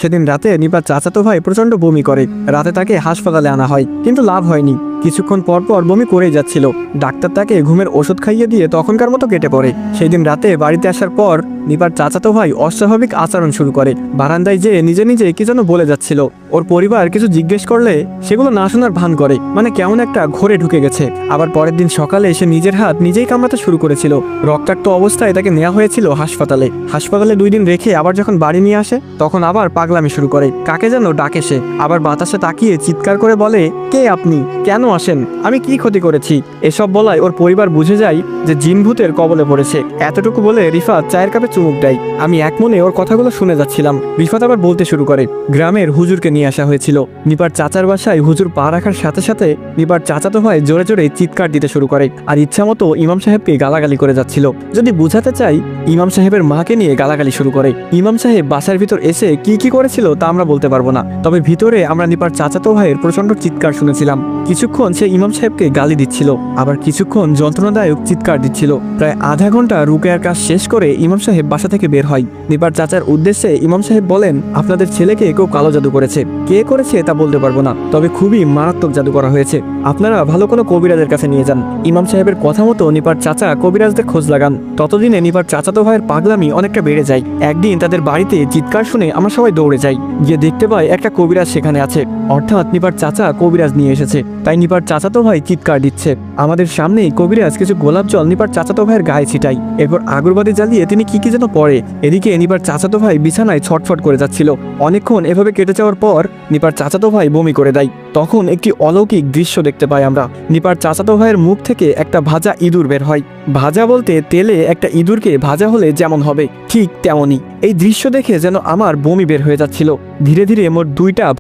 সেদিন রাতে নিপার চাচাতো ভাই প্রচন্ড বমি করে। রাতে তাকে হাসপাতালে আনা হয়, কিন্তু লাভ হয়নি। কিছুক্ষণ পর পর বমি করেই যাচ্ছিল। ডাক্তার তাকে ঘুমের ওষুধ খাইয়ে দিয়ে তখনকার মতো কেটে পড়ে। সেই দিন রাতে বাড়িতে আসার পর নিপার চাচাতো ভাই অস্বাভাবিক আচরণ শুরু করে। বারান্দায় যেয়ে নিজে নিজে কি যেন বলে যাচ্ছিল। ওর পরিবার কিছু জিজ্ঞেস করলে সেগুলো না শোনার ভান করে, মানে কেমন একটা ঘোরে ঢুকে গেছে। আবার পরের দিন সকালে এসে নিজের হাত নিজেই কামড়াতে শুরু করেছিল। রক্তাক্ত অবস্থায় তাকে নেওয়া হয়েছিল হাসপাতালে 2 দিন রেখে আবার যখন বাড়ি নিয়ে আসে তখন আবার পাগলামি শুরু করে। কাকে যেন ডাকে সে, আবার বাতাসে তাকিয়ে চিৎকার করে বলে, কে আপনি, কেন আসেন, আমি কি ক্ষতি করেছি? এসব বলায় ওর পরিবার বুঝে যায় যে জিন ভূতের কবলে পড়েছে। এতটুকু বলে রিফাত চায়ের কাপে চুমুক দেয়। আমি এক মনে ওর কথাগুলো শুনে যাচ্ছিলাম। রিফাত আবার বলতে শুরু করে, গ্রামের হুজুরকে নিয়ে আসা হয়েছিল। নিপার চাচার বাসায় হুজুর পা রাখার সাথে সাথে নিপার চাচাতো ভাই জোরে জোরে চিৎকার দিতে শুরু করে, আর ইচ্ছা মতো ইমাম সাহেবকে গালাগালি করে যাচ্ছিল। যদি বুঝাতে চাই, ইমাম সাহেবের মাকে নিয়ে গালাগালি শুরু করে। ইমাম সাহেব বাসার ভিতর এসে কি কি করেছিল তা আমরা বলতে পারবো না, তবে ভিতরে আমরা নিপার চাচাতো ভাইয়ের প্রচন্ড চিৎকার শুনেছিলাম। কিছুক্ষণ সে ইমাম সাহেবকে গালি দিচ্ছিল, আবার কিছুক্ষণ যন্ত্রণাদায়ক চিৎকার দিচ্ছিল। প্রায় আধা ঘন্টা রুকেয়ার কাজ শেষ করে ইমাম সাহেব বাসা থেকে বের হয়। নিপার চাচার উদ্দেশ্যে ইমাম সাহেব বলেন, আপনাদের ছেলেকে কেউ কালো জাদু করেছে। কে করেছে তা বলতে পারবো না, তবে খুবই মারাত্মক জাদু করা হয়েছে। আপনারা ভালো কোনো কবিরাজের কাছে নিয়ে যান। ইমাম সাহেবের কথা মতো নিপার চাচা কবিরাজদের খোঁজ লাগান। ততদিনে নিপার চাচাতো ভাইয়ের পাগলামি অনেকটা বেড়ে যায়। একদিন তাদের বাড়িতে চিৎকার শুনে আমরা সবাই দৌড়ে যাই। গিয়ে দেখতে পাই একটা কবিরাজ সেখানে আছে, অর্থাৎ নিপার চাচা কবিরাজ নিয়ে এসেছে। তাই নিপার চাচাতো ভাই চিৎকার দিচ্ছে। আমাদের সামনেই কবিরাজ কিছু গোলাপ জল নিপার চাচাতো ভাইয়ের গায়ে ছিটাই, এরপর আগরবাতি জ্বালিয়ে তিনি কি যেন পড়ে। এদিকে নিপার চাচাতো ভাই বিছানায় ছটফট করে যাচ্ছিল। অনেকক্ষণ এভাবে কেটে যাওয়ার পর নিপার চাচাতো ভাই বমি করে দেয়। তখন একটি অলৌকিক দৃশ্য দেখতে পাই আমরা। নিপার চাচাতো ভাইয়ের মুখ থেকে একটা ভাজা ইঁদুর বের হয়। ভাজা বলতে তেলে একটা ইঁদুরকে ভাজা হলে যেমন হবে ঠিক তেমনই। এই দৃশ্য দেখে যেন আমার বমি বের হয়ে যাচ্ছিল। ধীরে ধীরে মোট 2টা